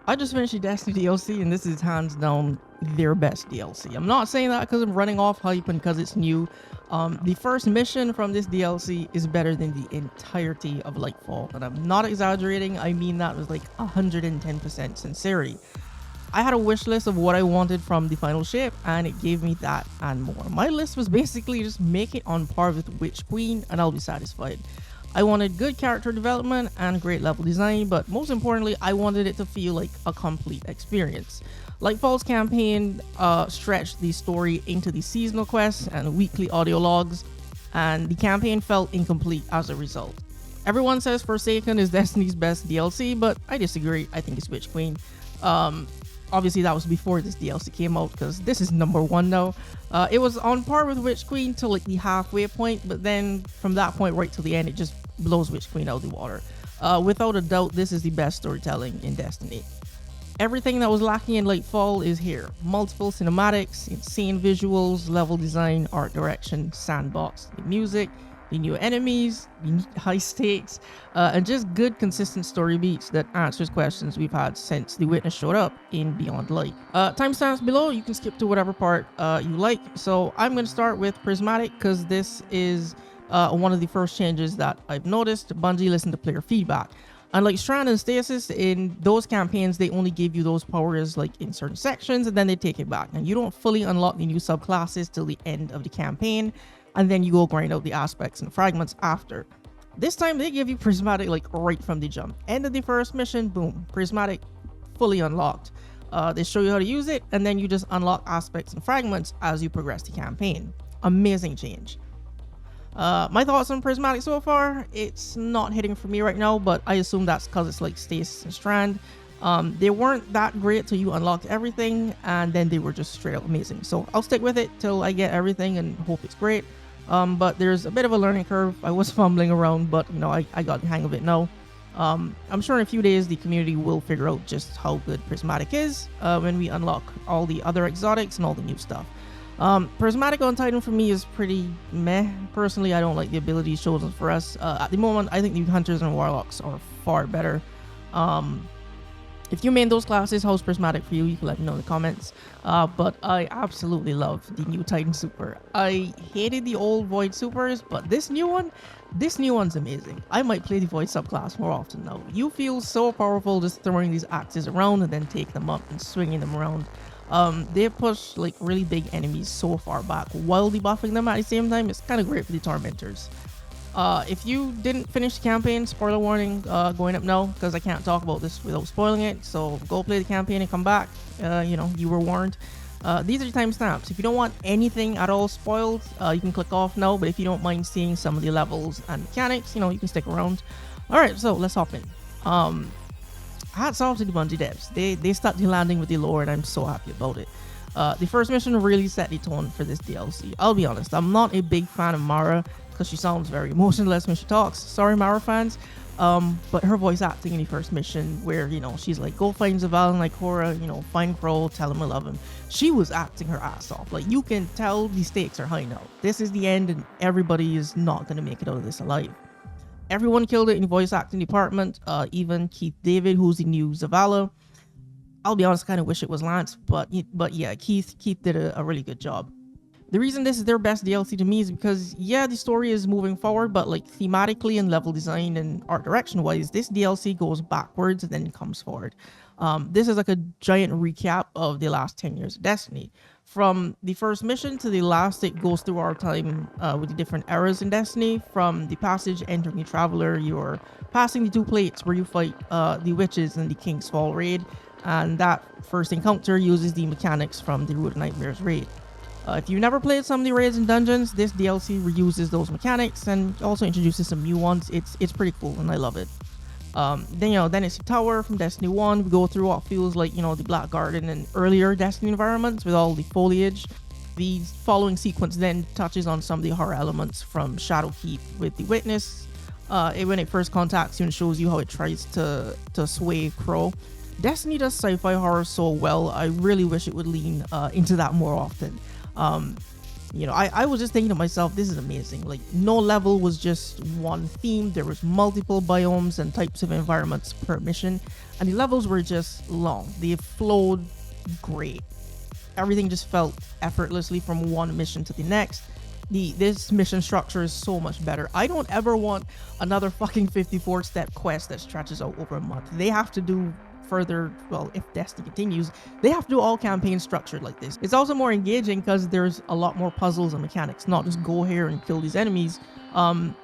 I just finished the Destiny DLC, and this is hands down their best DLC. I'm not saying that because I'm running off hype and because it's new. The first mission from this DLC is better than the entirety of Lightfall, and I'm not exaggerating. I mean that with like 110% sincerity. I had a wish list of what I wanted from the final shape, and it gave me that and more. My list was basically just make it on par with Witch Queen, and I'll be satisfied. I wanted good character development and great level design, but most importantly, I wanted it to feel like a complete experience. Lightfall's campaign stretched the story into the seasonal quests and weekly audio logs, and the campaign felt incomplete as a result. Everyone says Forsaken is Destiny's best DLC, but I disagree. I think it's Witch Queen. Obviously, that was before this DLC came out, because this is number one now. It was on par with Witch Queen till like the halfway point, but then from that point right till the end, it just blows Witch Queen out of the water. Without a doubt, this is the best storytelling in Destiny. Everything that was lacking in Lightfall is here. Multiple cinematics, insane visuals, level design, art direction, sandbox, the music, the new enemies, the high stakes, and just good consistent story beats that answers questions we've had since the Witness showed up in Beyond Light. Timestamps below, you can skip to whatever part you like. So I'm going to start with Prismatic because this is one of the first changes that I've noticed. Bungie listened to player feedback. Unlike Strand and Stasis, in those campaigns, they only give you those powers like in certain sections and then they take it back. And you don't fully unlock the new subclasses till the end of the campaign, and then you go grind out the aspects and fragments after. This time they give you Prismatic like right from the jump. End of the first mission, boom, Prismatic fully unlocked. They show you how to use it, and then you just unlock aspects and fragments as you progress the campaign. Amazing change. My thoughts on Prismatic so far, it's not hitting for me right now, but I assume that's because it's like Stasis and Strand. They weren't that great till you unlocked everything, and then they were just straight up amazing. So I'll stick with it till I get everything and hope it's great. But there's a bit of a learning curve. I was fumbling around, but you know, I got the hang of it now. I'm sure in a few days the community will figure out just how good Prismatic is when we unlock all the other exotics and all the new stuff. Prismatic on Titan for me is pretty meh. Personally, I don't like the abilities chosen for us. At the moment, I think the Hunters and Warlocks are far better. If you main those classes, how's Prismatic for you? You can let me know in the comments. But I absolutely love the new Titan Super. I hated the old Void Supers, but this new one's amazing. I might play the Void subclass more often now. You feel so powerful just throwing these axes around and then take them up and swinging them around. They push like really big enemies so far back while debuffing them at the same time. It's kind of great for the Tormentors. If you didn't finish the campaign, spoiler warning going up now, because I can't talk about this without spoiling it. So go play the campaign and come back. You know, you were warned. These are the timestamps. If you don't want anything at all spoiled, you can click off now. But if you don't mind seeing some of the levels and mechanics, you know, you can stick around. All right, so let's hop in. Hats off to the Bungie devs. They stuck the landing with the lore, and I'm so happy about it. The first mission really set the tone for this DLC. I'll be honest, I'm not a big fan of Mara because she sounds very emotionless when she talks. Sorry, Mara fans. But her voice acting in the first mission, where you know she's like, "Go find Zavala Ikora, you know, find Crow, tell him I love him." She was acting her ass off. Like you can tell the stakes are high now. This is the end, and everybody is not gonna make it out of this alive. Everyone killed it in the voice acting department, even Keith David, who's the new Zavala. I'll be honest, I kind of wish it was Lance, but yeah, Keith did a really good job. The reason this is their best DLC to me is because, yeah, the story is moving forward, but like thematically and level design and art direction wise, this DLC goes backwards and then comes forward. This is like a giant recap of the last 10 years of Destiny. From the first mission to the last, it goes through our time with the different eras in Destiny. From the passage entering the Traveler, you're passing the two plates where you fight the witches in the King's Fall raid, and that first encounter uses the mechanics from the Root of Nightmares raid. If you've never played some of the raids and dungeons, this DLC reuses those mechanics and also introduces some new ones. It's pretty cool and I love it. Then it's the tower from Destiny 1. We go through what feels like, you know, the Black Garden and earlier Destiny environments with all the foliage. The following sequence then touches on some of the horror elements from Shadowkeep with the Witness. When it first contacts you and shows you how it tries to sway Crow. Destiny does sci-fi horror so well. I really wish it would lean into that more often. I was just thinking to myself, this is amazing. Like, no level was just one theme. There was multiple biomes and types of environments per mission, and the levels were just long. They flowed great. Everything just felt effortlessly from one mission to the next. This mission structure is so much better. I don't ever want another fucking 54-step quest that stretches out over a month. They have to do further, well, if Destiny continues, they have to do all campaigns structured like this. It's also more engaging because there's a lot more puzzles and mechanics, not just go here and kill these enemies.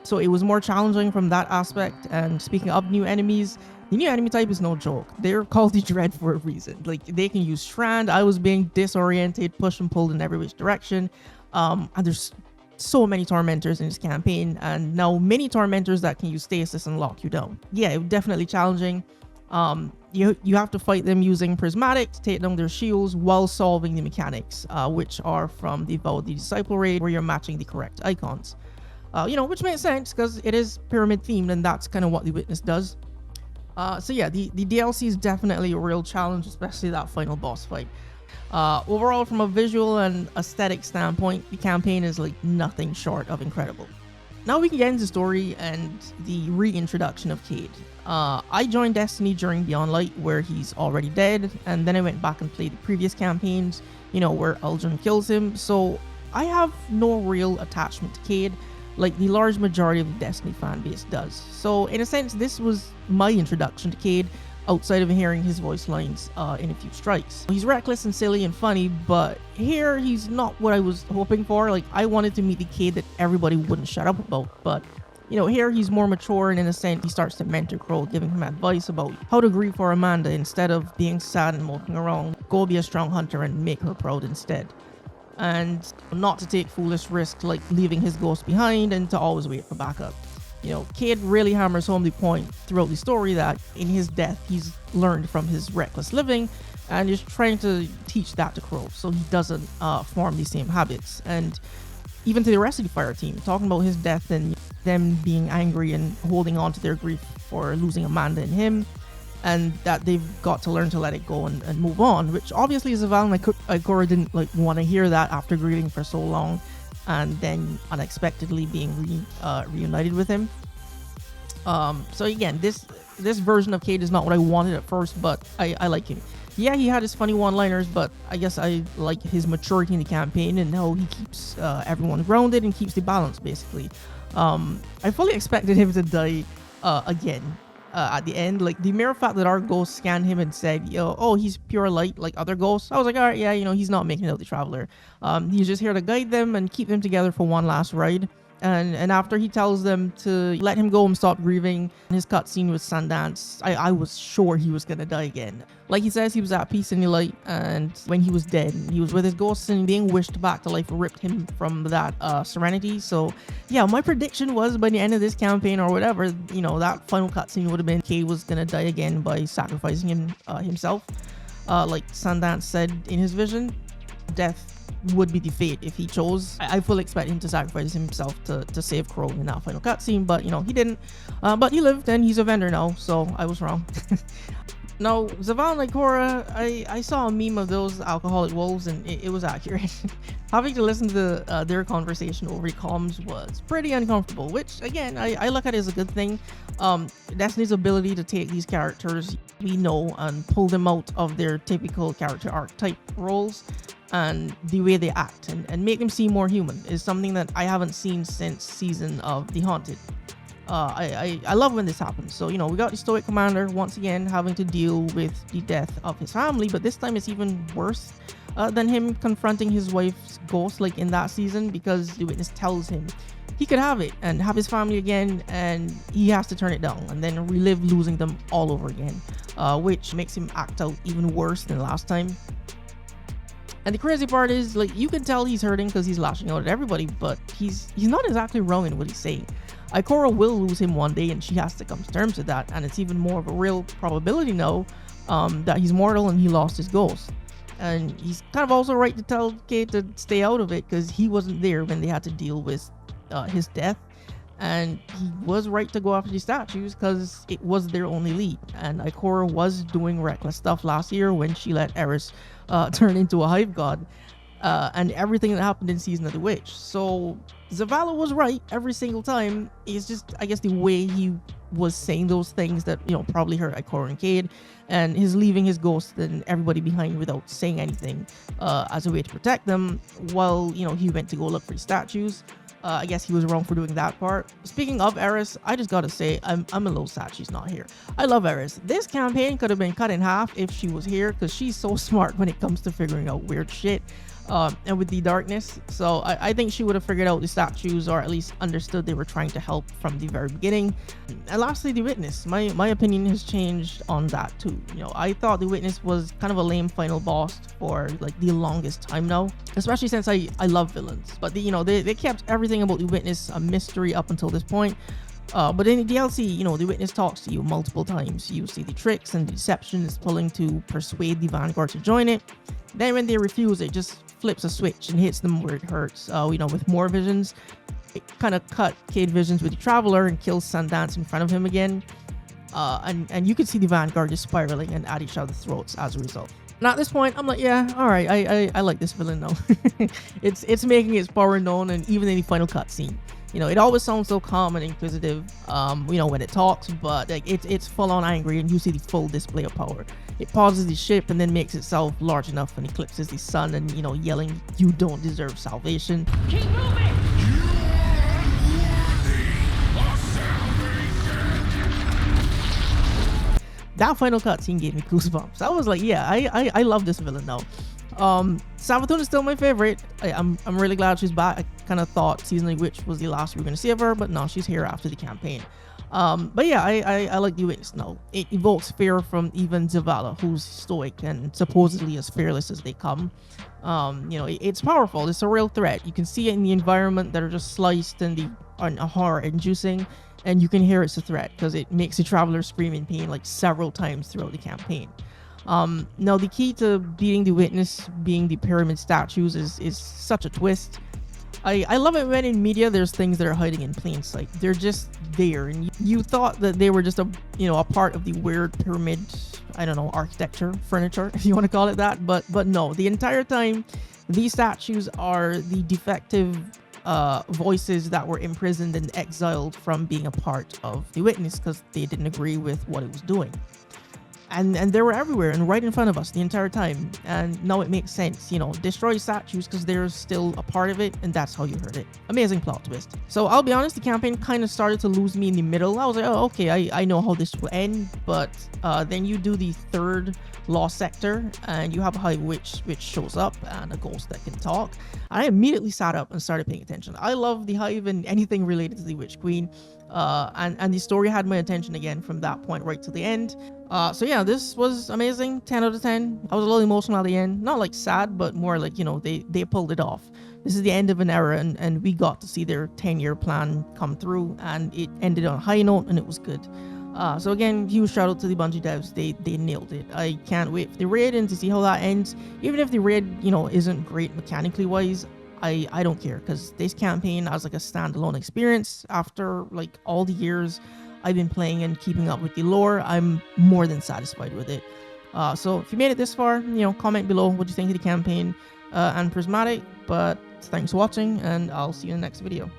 So it was more challenging from that aspect. And speaking of new enemies, the new enemy type is no joke. They're called the Dread for a reason. Like, they can use Strand. I was being disoriented, pushed and pulled in every which direction. And there's so many tormentors in this campaign, and now many tormentors that can use stasis and lock you down. Yeah, it was definitely challenging. You have to fight them using Prismatic to take down their shields while solving the mechanics, which are from the Zavala the Disciple raid, where you're matching the correct icons. Which makes sense because it is pyramid themed, and that's kind of what the Witness does. So yeah, the DLC is definitely a real challenge, especially that final boss fight. Overall, from a visual and aesthetic standpoint, the campaign is like nothing short of incredible. Now we can get into the story and the reintroduction of Cayde. I joined Destiny during Beyond Light, where he's already dead, and then I went back and played the previous campaigns, where Aldrin kills him, so I have no real attachment to Cayde, like the large majority of the Destiny fanbase does. So in a sense, this was my introduction to Cayde, outside of hearing his voice lines in a few strikes. He's reckless and silly and funny, but here he's not what I was hoping for. Like, I wanted to meet the Cayde that everybody wouldn't shut up about, but here he's more mature, and in a sense he starts to mentor Crow, giving him advice about how to grieve for Amanda instead of being sad and moping around. Go be a strong hunter and make her proud instead. And not to take foolish risks like leaving his ghost behind, and to always wait for backup. Cayde really hammers home the point throughout the story that in his death, he's learned from his reckless living and is trying to teach that to Crow so he doesn't form the same habits. And even to the rest of the Fire team, talking about his death and them being angry and holding on to their grief for losing Amanda and him, and that they've got to learn to let it go and move on, which obviously Zavala Ikora didn't want to hear that after grieving for so long, and then unexpectedly being reunited with him. So again, this version of Cayde is not what I wanted at first, but I like him. Yeah, he had his funny one-liners, but I guess I like his maturity in the campaign and how he keeps everyone grounded and keeps the balance, basically. I fully expected him to die again at the end. Like, the mere fact that our ghost scanned him and said, oh, he's pure light like other ghosts, I was like, all right, yeah, he's not making out the Traveler. He's just here to guide them and keep them together for one last ride. And after he tells them to let him go and stop grieving, in his cutscene with Sundance, I was sure he was gonna die again. Like he says, he was at peace in the light, and when he was dead, he was with his ghosts, and being wished back to life ripped him from that serenity. So yeah, my prediction was by the end of this campaign or whatever, that final cutscene would have been Cayde was gonna die again by sacrificing himself. Like Sundance said in his vision, death would be the fate if he chose. I fully expect him to sacrifice himself to save Crow in that final cutscene, but he didn't. But he lived, and he's a vendor now, so I was wrong. Now, Zavala Ikora, I saw a meme of those alcoholic wolves, and it was accurate. Having to listen to their conversation over the comms was pretty uncomfortable, which again, I look at it as a good thing. Destiny's ability to take these characters we know and pull them out of their typical character archetype roles and the way they act and make them seem more human is something that I haven't seen since Season of the Haunted. I love when this happens. So, we got the Stoic Commander once again having to deal with the death of his family, but this time it's even worse than him confronting his wife's ghost like in that season, because the Witness tells him he could have it and have his family again, and he has to turn it down and then relive losing them all over again, which makes him act out even worse than last time. And the crazy part is, you can tell he's hurting because he's lashing out at everybody, but he's not exactly wrong in what he's saying. Ikora will lose him one day, and she has to come to terms with that, and it's even more of a real probability now that he's mortal and he lost his ghost. And he's kind of also right to tell Cayde to stay out of it, because he wasn't there when they had to deal with his death, and he was right to go after the statues because it was their only lead. And Ikora was doing reckless stuff last year when she let Eris turn into a hive god. and everything that happened in Season of the Witch. So Zavala was right every single time. It's just, I guess, the way he was saying those things that, probably hurt Ikora and Cayde, and his leaving his ghost and everybody behind without saying anything as a way to protect them, while, he went to go look for the statues. I guess he was wrong for doing that part. Speaking of Eris, I just gotta say, I'm a little sad she's not here. I love Eris. This campaign could have been cut in half if she was here, because she's so smart when it comes to figuring out weird shit. And with the darkness, so I think she would have figured out the statues, or at least understood they were trying to help from the very beginning. And lastly, the Witness. My opinion has changed on that too. I thought the Witness was kind of a lame final boss for like the longest time now, especially since I love villains. But they kept everything about the Witness a mystery up until this point. But in the DLC, the Witness talks to you multiple times. You see the tricks and the deception is pulling to persuade the Vanguard to join it. Then when they refuse, it just flips a switch and hits them where it hurts. With more visions, it kind of cut Cayde visions with the Traveler and kills Sundance in front of him again. And you can see the Vanguard just spiraling and at each other's throats as a result. Now at this point, I'm like, yeah, all right, I like this villain now. it's making its power known, and even in the final cutscene. It always sounds so calm and inquisitive, when it talks, but like it's full on angry, and you see the full display of power. It pauses the ship and then makes itself large enough and eclipses the sun, and yelling, "You don't deserve salvation." Keep moving! That final cutscene gave me goosebumps. I was like, yeah, I love this villain now. Savathun is still my favorite. I'm really glad she's back. I kind of thought Season of the Witch was the last we were going to see of her, but no, she's here after the campaign. But yeah, I like the Witness now. It evokes fear from even Zavala, who's stoic and supposedly as fearless as they come. It's powerful. It's a real threat. You can see it in the environment that are just sliced and horror-inducing, and you can hear it's a threat because it makes the Traveler scream in pain like several times throughout the campaign. Now the key to beating the Witness being the pyramid statues is such a twist. I love it when in media there's things that are hiding in plain sight. They're just there, and you thought that they were just a part of the weird pyramid, I don't know, architecture, furniture, if you want to call it that, but no, the entire time these statues are the defective voices that were imprisoned and exiled from being a part of the Witness because they didn't agree with what it was doing. And they were everywhere and right in front of us the entire time. And now it makes sense, destroy statues because they're still a part of it, and that's how you heard it. Amazing plot twist. So I'll be honest, the campaign kind of started to lose me in the middle. I was like, oh, okay, I know how this will end. But then you do the third lost sector, and you have a High Witch which shows up and a ghost that can talk. I immediately sat up and started paying attention. I love the Hive and anything related to the Witch Queen. And the story had my attention again from that point right to the end. So yeah, this was amazing. 10 out of 10. I was a little emotional at the end. Not like sad, but more like, they pulled it off. This is the end of an era, and we got to see their 10-year plan come through, and it ended on a high note, and it was good. So again, huge shout out to the Bungie devs. They nailed it. I can't wait for the raid and to see how that ends. Even if the raid, isn't great mechanically wise, I don't care, because this campaign as like a standalone experience after like all the years I've been playing and keeping up with the lore, I'm more than satisfied with it. So if you made it this far, comment below what you think of the campaign and Prismatic. But thanks for watching, and I'll see you in the next video.